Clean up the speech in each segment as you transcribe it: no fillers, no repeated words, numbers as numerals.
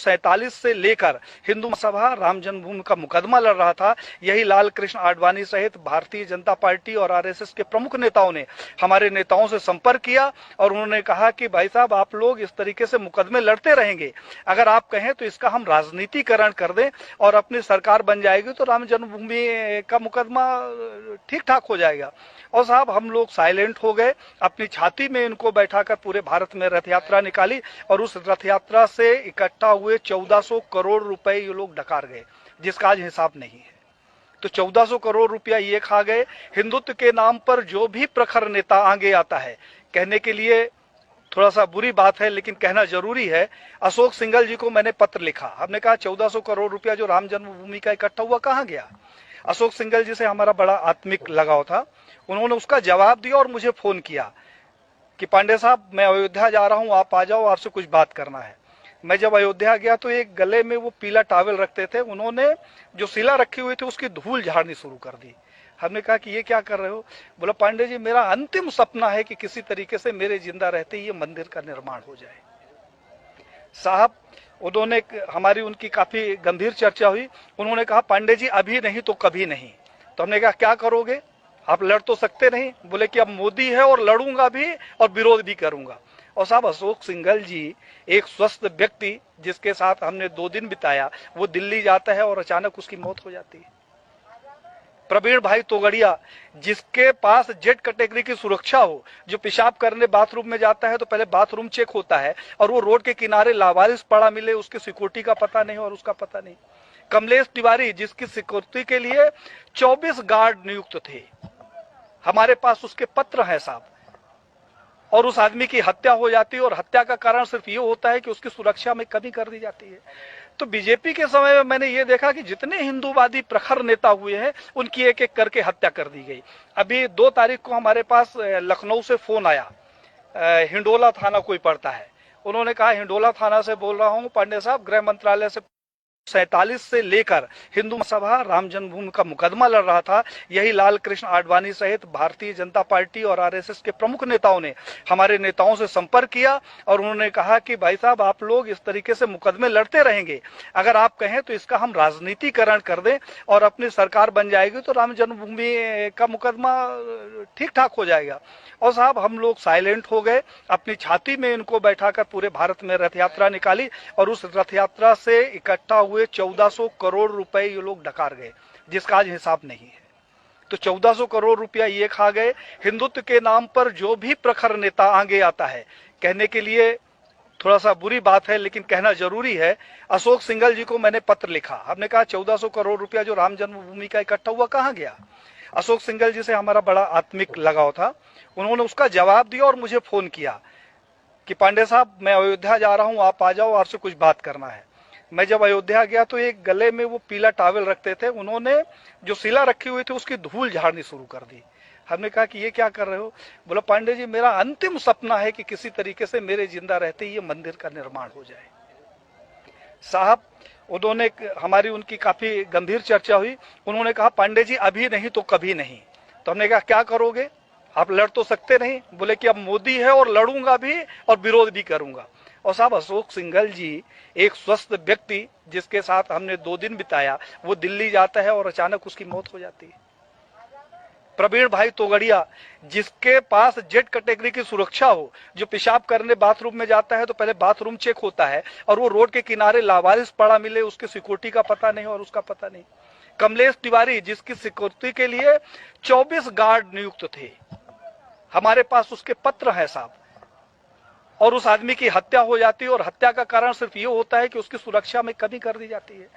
47 से लेकर हिंदू सभा राम जन्मभूमि का मुकदमा लड़ रहा था। यही लाल कृष्ण आडवाणी सहित भारतीय जनता पार्टी और आरएसएस के प्रमुख नेताओं ने हमारे नेताओं से संपर्क किया और उन्होंने कहा कि भाई साहब, आप लोग इस तरीके से मुकदमे लड़ते रहेंगे, अगर आप कहें तो इसका हम राजनीतिकरण कर दें और अपनी सरकार बन जाएगी तो राम जन्मभूमि का मुकदमा ठीक ठाक हो जाएगा। और साहब, हम लोग साइलेंट हो गए, अपनी छाती में इनको बैठाकर पूरे भारत में रथ यात्रा निकाली और उस रथ यात्रा से इकट्ठा हुए 1400 करोड़ रुपए ये लोग डकार गए, जिसका आज हिसाब नहीं है। तो 1400 करोड़ रुपया ये खा गए। हिंदुत्व के नाम पर जो भी प्रखर नेता आगे आता है, कहने के लिए थोड़ा सा बुरी बात है लेकिन कहना जरूरी है, अशोक सिंघल जी को मैंने पत्र लिखा। हमने कहा 1400 करोड़ रुपया जो राम जन्मभूमि का इकट्ठा हुआ कहां गया। अशोक सिंघल जी से हमारा बड़ा आत्मिक लगाव था। उन्होंने उसका जवाब दिया और मुझे फोन किया कि पांडे साहब, मैं अयोध्या जा रहा हूं, आप आ जाओ, आपसे कुछ बात करना है। मैं जब अयोध्या गया तो एक गले में वो पीला टॉवेल रखते थे, उन्होंने जो शिला रखी हुई थी उसकी धूल झाड़नी शुरू कर दी। हमने कहा कि ये क्या कर रहे हो। बोला, पांडे जी, मेरा अंतिम सपना है कि किसी तरीके से मेरे जिंदा रहते ही ये मंदिर का निर्माण हो जाए। साहब, उन्होंने हमारी उनकी काफी गंभीर चर्चा हुई। उन्होंने कहा, पांडे जी, अभी नहीं तो कभी नहीं। तो हमने कहा, क्या करोगे, आप लड़ तो सकते नहीं। बोले कि अब मोदी है और लड़ूंगा भी और विरोध भी करूंगा। और साहब, अशोक सिंघल जी एक स्वस्थ व्यक्ति जिसके साथ हमने 2 दिन बिताया, वो दिल्ली जाता है और अचानक उसकी मौत हो जाती है। प्रवीण भाई तोगड़िया, जिसके पास जेड कैटेगरी की सुरक्षा हो, जो पेशाब करने बाथरूम में जाता है तो पहले बाथरूम चेक होता है और वो रोड के किनारे लावारिस पड़ा मिले, उसकी सिक्योरिटी का पता नहीं और उसका पता नहीं। कमलेश तिवारी, जिसकी सिक्योरिटी के लिए 24 गार्ड नियुक्त थे, हमारे पास उसके पत्र हैं साहब, और उस आदमी की हत्या हो जाती है और हत्या का कारण सिर्फ ये होता है कि उसकी सुरक्षा में कमी कर दी जाती है। तो बीजेपी के समय में मैंने ये देखा कि जितने हिंदूवादी प्रखर नेता हुए हैं, उनकी एक एक करके हत्या कर दी गई। अभी 2 तारीख को हमारे पास लखनऊ से फोन आया, हिंडोला थाना कोई पड़ता है। उन्होंने कहा, हिंडोला थाना से बोल रहा हूं पांडे साहब, गृह मंत्रालय से 47 से लेकर हिंदू सभा राम जन्मभूमि का मुकदमा लड़ रहा था। यही लाल कृष्ण आडवाणी सहित भारतीय जनता पार्टी और आरएसएस के प्रमुख नेताओं ने हमारे नेताओं से संपर्क किया और उन्होंने कहा कि भाई साहब, आप लोग इस तरीके से मुकदमे लड़ते रहेंगे, अगर आप कहें तो इसका हम राजनीतिकरण कर दें और अपनी सरकार बन जाएगी तो राम जन्मभूमि का मुकदमा ठीक ठाक हो जाएगा। और साहब, हम लोग साइलेंट हो गए, अपनी छाती में इनको बैठाकर पूरे भारत में रथ यात्रा निकाली और उस रथ यात्रा से इकट्ठा हुए 1400 करोड़ रुपए ये लोग डकार गए, जिसका आज हिसाब नहीं है। तो 1400 करोड़ रुपया ये खा गए। हिंदुत्व के नाम पर जो भी प्रखर नेता आगे आता है, कहने के लिए थोड़ा सा बुरी बात है लेकिन कहना जरूरी है, अशोक सिंघल जी को मैंने पत्र लिखा। हमने कहा 1400 करोड़ रुपया जो राम जन्मभूमि का इकट्ठा हुआ कहां गया। अशोक सिंघल जी से हमारा बड़ा आत्मिक लगाव था। उन्होंने उसका जवाब दिया और मुझे फोन किया कि पांडे साहब, मैं अयोध्या जा रहा हूं, आप आ जाओ, आपसे कुछ बात करना है। मैं जब अयोध्या गया तो एक गले में वो पीला टॉवेल रखते थे, उन्होंने जो शिला रखी हुई थी उसकी धूल झाड़नी शुरू कर दी। हमने कहा कि ये क्या कर रहे हो। बोला, पांडे जी, मेरा अंतिम सपना है कि किसी तरीके से मेरे जिंदा रहते ही ये मंदिर का निर्माण हो जाए। साहब, उन्होंने हमारी उनकी काफी गंभीर चर्चा हुई। उन्होंने कहा, पांडे जी, अभी नहीं तो कभी नहीं। तो हमने कहा, क्या करोगे, आप लड़ तो सकते नहीं। बोले कि अब मोदी है और लड़ूंगा भी और विरोध भी करूंगा। और साहब, अशोक सिंघल जी एक स्वस्थ व्यक्ति जिसके साथ हमने 2 दिन बिताया, वो दिल्ली जाता है और अचानक उसकी मौत हो जाती है। प्रवीण भाई तोगड़िया, जिसके पास जेड कैटेगरी की सुरक्षा हो, जो पेशाब करने बाथरूम में जाता है तो पहले बाथरूम चेक होता है और वो रोड के किनारे लावारिस पड़ा मिले, उसकी सिक्योरिटी का पता नहीं और उसका पता नहीं। कमलेश तिवारी, जिसकी सिक्योरिटी के लिए 24 गार्ड नियुक्त थे, हमारे पास उसके पत्र हैं साहब, और उस आदमी की हत्या हो जाती है और हत्या का कारण सिर्फ ये होता है कि उसकी सुरक्षा में कमी कर दी जाती है।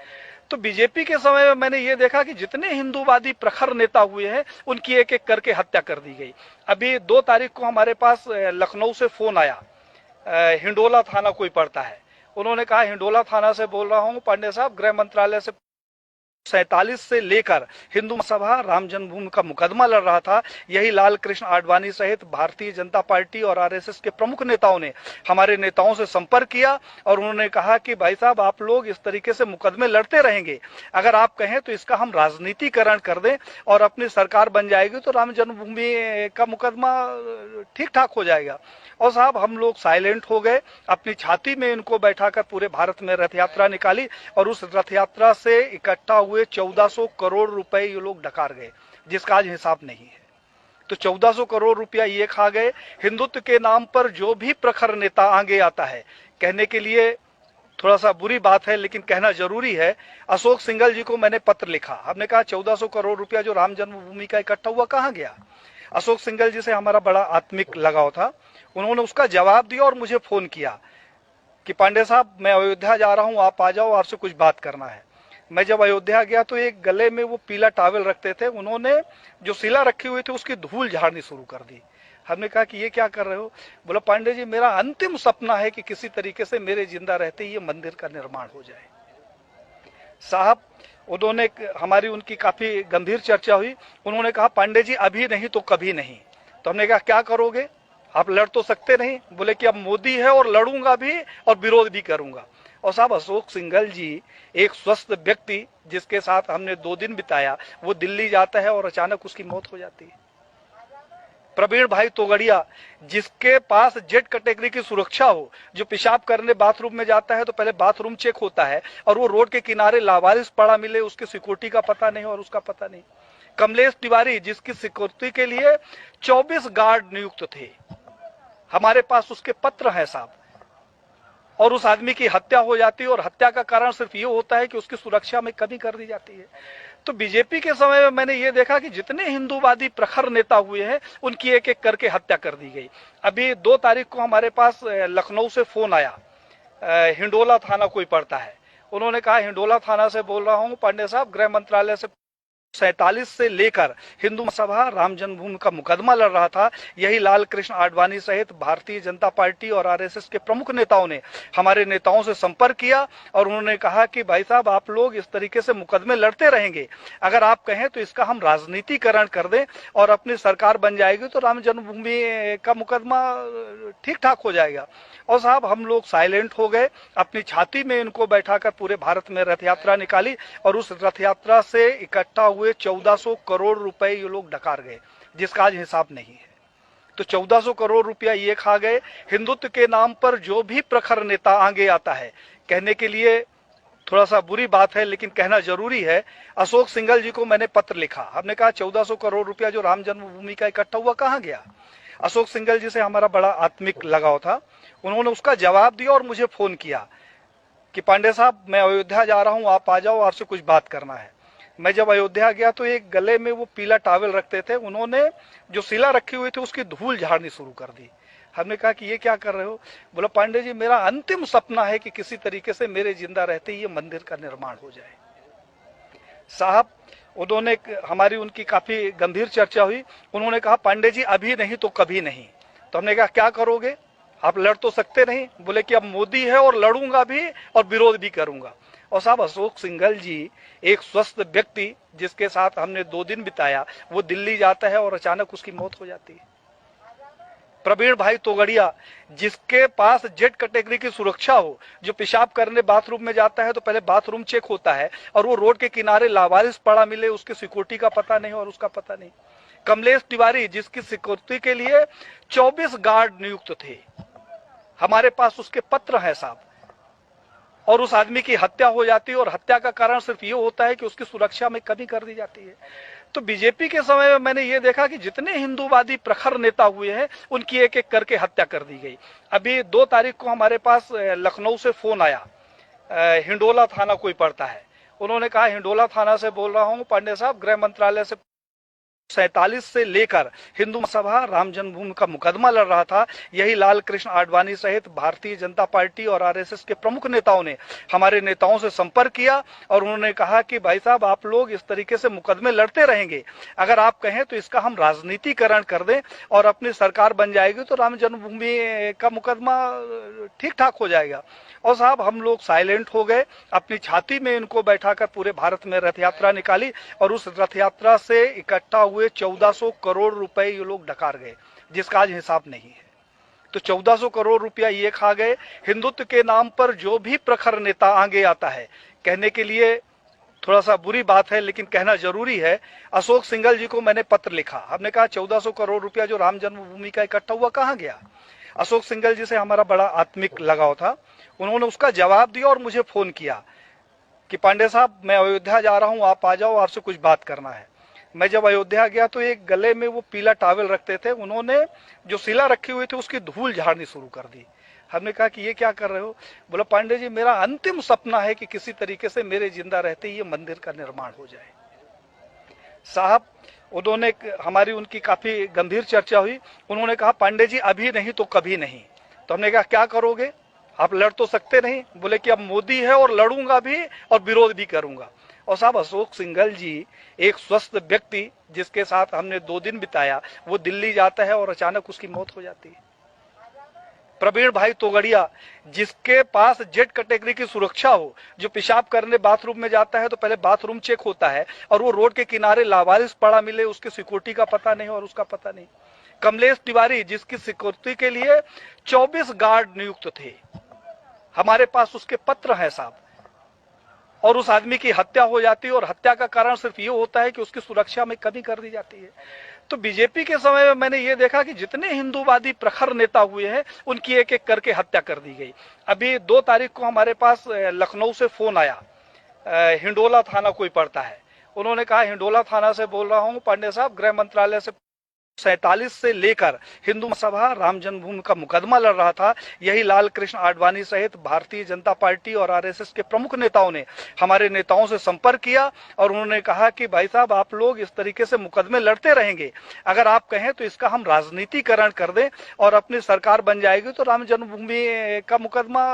तो बीजेपी के समय में मैंने ये देखा कि जितने हिंदूवादी प्रखर नेता हुए हैं, उनकी एक एक करके हत्या कर दी गई। अभी 2 तारीख को हमारे पास लखनऊ से फोन आया, हिंडोला थाना कोई पड़ता है। उन्होंने कहा, हिंडोला थाना से बोल रहा हूं पांडे साहब, गृह मंत्रालय से 1947 से लेकर हिंदू सभा राम जन्मभूमि का मुकदमा लड़ रहा था। यही लाल कृष्ण आडवाणी सहित भारतीय जनता पार्टी और आरएसएस के प्रमुख नेताओं ने हमारे नेताओं से संपर्क किया और उन्होंने कहा कि भाई साहब, आप लोग इस तरीके से मुकदमे लड़ते रहेंगे, अगर आप कहें तो इसका हम राजनीतिकरण कर दें और अपनी सरकार बन जाएगी तो राम जन्मभूमि का मुकदमा ठीक ठाक हो जाएगा। और साहब, हम लोग साइलेंट हो गए, अपनी छाती में इनको बैठाकर पूरे भारत में रथ यात्रा निकाली और उस रथ यात्रा से इकट्ठा हुए 1400 करोड़ रुपए ये लोग डकार गए, जिसका आज हिसाब नहीं है। तो 1400 करोड़ रुपया ये खा गए। हिंदुत्व के नाम पर जो भी प्रखर नेता आगे आता है, कहने के लिए थोड़ा सा बुरी बात है लेकिन कहना जरूरी है, अशोक सिंघल जी को मैंने पत्र लिखा। हमने कहा 1400 करोड़ रुपया जो राम जन्मभूमि का इकट्ठा हुआ कहां गया। अशोक सिंघल जी से हमारा बड़ा आत्मिक लगाव था। उन्होंने उसका जवाब दिया और मुझे फोन किया कि पांडे साहब, मैं अयोध्या जा रहा हूं, आप आ जाओ, आपसे कुछ बात करना है। मैं जब अयोध्या गया तो एक गले में वो पीला टॉवल रखते थे, उन्होंने जो शिला रखी हुई थी उसकी धूल झाड़नी शुरू कर दी। हमने कहा कि ये क्या कर रहे हो। बोला, पांडे जी, मेरा अंतिम सपना है कि किसी तरीके से मेरे जिंदा रहते ये मंदिर का निर्माण हो जाए। साहब, उन्होंने हमारी उनकी काफी गंभीर चर्चा हुई। उन्होंने कहा, पांडे जी, अभी नहीं तो कभी नहीं। तो हमने कहा, क्या करोगे, आप लड़ तो सकते नहीं। बोले कि अब मोदी है और लड़ूंगा भी और विरोध भी करूंगा। और साहब, अशोक सिंघल जी एक स्वस्थ व्यक्ति जिसके साथ हमने 2 दिन बिताया, वो दिल्ली जाता है और अचानक उसकी मौत हो जाती है। प्रवीण भाई तोगड़िया, जिसके पास जेड कैटेगरी की सुरक्षा हो, जो पेशाब करने बाथरूम में जाता है तो पहले बाथरूम चेक होता है और वो रोड के किनारे लावारिस पड़ा मिले, उसकी सिक्योरिटी का पता नहीं और उसका पता नहीं। कमलेश तिवारी, जिसकी सिक्योरिटी के लिए 24 गार्ड नियुक्त थे, हमारे पास उसके पत्र हैं साहब, और उस आदमी की हत्या हो जाती है और हत्या का कारण सिर्फ ये होता है कि उसकी सुरक्षा में कमी कर दी जाती है। तो बीजेपी के समय में मैंने ये देखा कि जितने हिंदूवादी प्रखर नेता हुए हैं उनकी एक एक करके हत्या कर दी गई। अभी 2 तारीख को हमारे पास लखनऊ से फोन आया, हिंडोला थाना कोई पड़ता है। उन्होंने कहा, हिंडोला थाना से बोल रहा हूं पांडे साहब, गृह मंत्रालय से 1947 से लेकर हिंदू सभा राम जन्मभूमि का मुकदमा लड़ रहा था। यही लाल कृष्ण आडवाणी सहित भारतीय जनता पार्टी और आरएसएस के प्रमुख नेताओं ने हमारे नेताओं से संपर्क किया और उन्होंने कहा कि भाई साहब, आप लोग इस तरीके से मुकदमे लड़ते रहेंगे, अगर आप कहें तो इसका हम राजनीतिकरण कर दें और अपनी सरकार बन जाएगी तो राम जन्मभूमि का मुकदमा ठीक ठाक हो जाएगा। और साहब, हम लोग साइलेंट हो गए, अपनी छाती में इनको बैठाकर पूरे भारत में रथ यात्रा निकाली और उस रथ यात्रा से इकट्ठा हुए 1400 करोड़ रुपए ये लोग डकार गए, जिसका आज हिसाब नहीं है। तो 1400 करोड़ रुपया ये खा गए। हिंदुत्व के नाम पर जो भी प्रखर नेता आगे आता है, कहने के लिए थोड़ा सा बुरी बात है लेकिन कहना जरूरी है, अशोक सिंघल जी को मैंने पत्र लिखा। हमने कहा 1400 करोड़ रुपया जो राम जन्मभूमि का इकट्ठा हुआ कहां गया। अशोक सिंघल जी से हमारा बड़ा आत्मिक लगाव था। उन्होंने उसका जवाब दिया और मुझे फोन किया कि पांडे साहब, मैं अयोध्या जा रहा हूं, आप आ जाओ, आपसे कुछ बात करना है। मैं जब अयोध्या गया तो एक गले में वो पीला टॉवल रखते थे, उन्होंने जो शिला रखी हुई थी उसकी धूल झाड़नी शुरू कर दी। हमने कहा कि ये क्या कर रहे हो। बोला, पांडे जी, मेरा अंतिम सपना है कि किसी तरीके से मेरे जिंदा रहते ये मंदिर का निर्माण हो जाए। साहब, उन्होंने हमारी उनकी काफी गंभीर चर्चा हुई। उन्होंने कहा, पांडे जी, अभी नहीं तो कभी नहीं। तो हमने कहा, क्या करोगे, आप लड़ तो सकते नहीं। बोले कि अब मोदी है और लड़ूंगा भी और विरोध भी करूंगा। और साहब, अशोक सिंघल जी एक स्वस्थ व्यक्ति जिसके साथ हमने 2 दिन बिताया, वो दिल्ली जाता है और अचानक उसकी मौत हो जाती है। प्रवीण भाई तोगड़िया, जिसके पास जेड कैटेगरी की सुरक्षा हो, जो पेशाब करने बाथरूम में जाता है तो पहले बाथरूम चेक होता है और वो रोड के किनारे लावारिस पड़ा मिले, उसकी सिक्योरिटी का पता नहीं और उसका पता नहीं। कमलेश तिवारी, जिसकी सिक्योरिटी के लिए 24 गार्ड नियुक्त थे, हमारे पास उसके पत्र हैं साहब, और उस आदमी की हत्या हो जाती है और हत्या का कारण सिर्फ ये होता है कि उसकी सुरक्षा में कमी कर दी जाती है। तो बीजेपी के समय में मैंने ये देखा कि जितने हिंदूवादी प्रखर नेता हुए हैं उनकी एक एक करके हत्या कर दी गई। अभी 2 तारीख को हमारे पास लखनऊ से फोन आया, हिंडोला थाना कोई पड़ता है। उन्होंने कहा, हिंडोला थाना से बोल रहा हूं पांडे साहब, गृह मंत्रालय से 1947 से लेकर हिंदू सभा राम जन्मभूमि का मुकदमा लड़ रहा था। यही लाल कृष्ण आडवाणी सहित भारतीय जनता पार्टी और आरएसएस के प्रमुख नेताओं ने हमारे नेताओं से संपर्क किया और उन्होंने कहा कि भाई साहब, आप लोग इस तरीके से मुकदमे लड़ते रहेंगे, अगर आप कहें तो इसका हम राजनीतिकरण कर दें और अपनी सरकार बन जाएगी तो राम जन्मभूमि का मुकदमा ठीक ठाक हो जाएगा। और साहब, हम लोग साइलेंट हो गए, अपनी छाती में इनको बैठाकर पूरे भारत में रथ यात्रा निकाली और उस रथ यात्रा से इकट्ठा हुए 1400 करोड़ रुपए ये लोग डकार गए, जिसका आज हिसाब नहीं है। तो 1400 करोड़ रुपया ये खा गए। हिंदुत्व के नाम पर जो भी प्रखर नेता आगे आता है, कहने के लिए थोड़ा सा बुरी बात है लेकिन कहना जरूरी है, अशोक सिंघल जी को मैंने पत्र लिखा। हमने कहा 1400 करोड़ रुपया जो राम जन्मभूमि का इकट्ठा हुआ कहां गया। अशोक सिंघल जी से हमारा बड़ा आत्मिक लगाव था। उन्होंने उसका जवाब दिया और मुझे फोन किया कि पांडे साहब, मैं अयोध्या जा रहा हूं, आप आ जाओ, आपसे कुछ बात करना है। मैं जब अयोध्या गया तो एक गले में वो पीला टॉवल रखते थे, उन्होंने जो शिला रखी हुई थी उसकी धूल झाड़नी शुरू कर दी। हमने कहा कि ये क्या कर रहे हो। बोला, पांडे जी, मेरा अंतिम सपना है कि किसी तरीके से मेरे जिंदा रहते ही ये मंदिर का निर्माण हो जाए। साहब, उन्होंने हमारी उनकी काफी गंभीर चर्चा हुई। उन्होंने कहा, पांडे जी, अभी नहीं तो कभी नहीं। तो हमने कहा, क्या करोगे, आप लड़ तो सकते नहीं। बोले कि अब मोदी है और लड़ूंगा भी और विरोध भी करूंगा। और साहब, अशोक सिंघल जी एक स्वस्थ व्यक्ति जिसके साथ हमने 2 दिन बिताया, वो दिल्ली जाता है और अचानक उसकी मौत हो जाती है। प्रवीण भाई तोगड़िया, जिसके पास जेड कैटेगरी की सुरक्षा हो, जो पेशाब करने बाथरूम में जाता है तो पहले बाथरूम चेक होता है और वो रोड के किनारे लावारिस पड़ा मिले, उसकी सिक्योरिटी का पता नहीं और उसका पता नहीं। कमलेश तिवारी, जिसकी सिक्योरिटी के लिए 24 गार्ड नियुक्त थे, हमारे पास उसके पत्र हैं साहब, और उस आदमी की हत्या हो जाती है और हत्या का कारण सिर्फ ये होता है कि उसकी सुरक्षा में कमी कर दी जाती है। तो बीजेपी के समय में मैंने ये देखा कि जितने हिंदूवादी प्रखर नेता हुए हैं, उनकी एक एक करके हत्या कर दी गई। अभी 2 तारीख को हमारे पास लखनऊ से फोन आया, हिंडोला थाना कोई पड़ता है, उन्होंने कहा, हिंडोला थाना से बोल रहा हूं पांडे साहब, गृह मंत्रालय से 1947 से लेकर हिंदू सभा राम जन्मभूमि का मुकदमा लड़ रहा था। यही लाल कृष्ण आडवाणी सहित भारतीय जनता पार्टी और आरएसएस के प्रमुख नेताओं ने हमारे नेताओं से संपर्क किया और उन्होंने कहा कि भाई साहब, आप लोग इस तरीके से मुकदमे लड़ते रहेंगे, अगर आप कहें तो इसका हम राजनीतिकरण कर दें और अपनी सरकार बन जाएगी तो राम जन्मभूमि का मुकदमा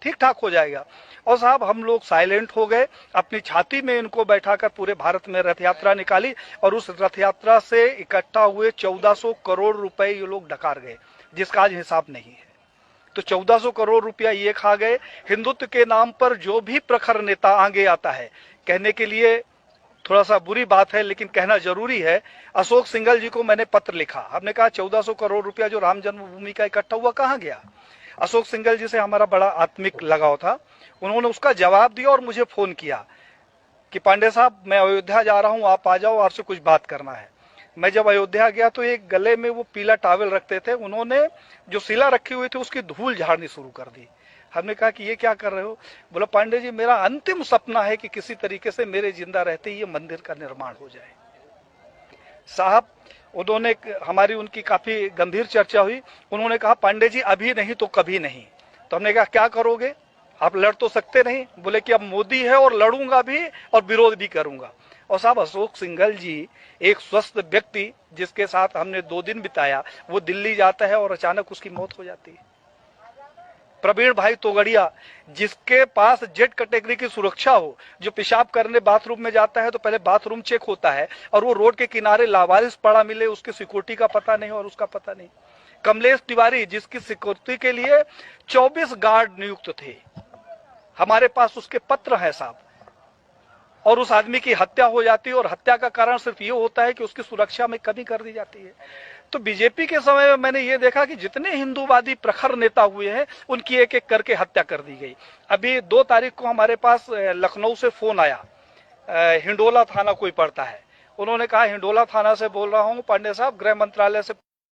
ठीक ठाक हो जाएगा। और साहब, हम लोग साइलेंट हो गए, अपनी छाती में इनको बैठाकर पूरे भारत में रथ यात्रा निकाली और उस रथ यात्रा से इकट्ठा हुए 1400 करोड़ रुपए ये लोग डकार गए, जिसका आज हिसाब नहीं है। तो 1400 करोड़ रुपया ये खा गए। हिंदुत्व के नाम पर जो भी प्रखर नेता आगे आता है, कहने के लिए थोड़ा सा बुरी बात है लेकिन कहना जरूरी है, अशोक सिंघल जी को मैंने पत्र लिखा। हमने कहा 1400 करोड़ रुपया जो राम जन्मभूमि का इकट्ठा हुआ कहां गया। अशोक सिंघल जी से हमारा बड़ा आत्मिक लगाव था। उन्होंने उसका जवाब दिया और मुझे फोन किया कि पांडे साहब, मैं अयोध्या जा रहा हूं, आप आ जाओ, आपसे कुछ बात करना है। मैं जब अयोध्या गया तो एक गले में वो पीला टॉवल रखते थे, उन्होंने जो शिला रखी हुई थी उसकी धूल झाड़नी शुरू कर दी। हमने कहा कि ये क्या कर रहे हो। बोला, पांडे जी, मेरा अंतिम सपना है कि किसी तरीके से मेरे जिंदा रहते ही ये मंदिर का निर्माण हो जाए। साहब, उन्होंने हमारी उनकी काफी गंभीर चर्चा हुई। उन्होंने कहा, पांडे जी, अभी नहीं तो कभी नहीं। तो हमने कहा, क्या करोगे, आप लड़ तो सकते नहीं। बोले कि अब मोदी है और लड़ूंगा भी और विरोध भी करूंगा। और साहब, अशोक सिंघल जी एक स्वस्थ व्यक्ति जिसके साथ हमने 2 दिन बिताया, वो दिल्ली जाता है और अचानक उसकी मौत हो जाती है। प्रवीण भाई तोगड़िया, जिसके पास जेड कैटेगरी की सुरक्षा हो, जो पेशाब करने बाथरूम में जाता है तो पहले बाथरूम चेक होता है और वो रोड के किनारे लावारिस पड़ा मिले, उसकी सिक्योरिटी का पता नहीं और उसका पता नहीं। कमलेश तिवारी, जिसकी सिक्योरिटी के लिए 24 गार्ड नियुक्त थे, हमारे पास उसके पत्र हैं साहब, और उस आदमी की हत्या हो जाती है और हत्या का कारण सिर्फ ये होता है कि उसकी सुरक्षा में कमी कर दी जाती है। तो बीजेपी के समय में मैंने ये देखा कि जितने हिंदूवादी प्रखर नेता हुए हैं, उनकी एक एक करके हत्या कर दी गई। अभी 2 तारीख को हमारे पास लखनऊ से फोन आया, हिंडोला थाना कोई पड़ता है, उन्होंने कहा, हिंडोला थाना से बोल रहा हूं पांडे साहब, गृह मंत्रालय से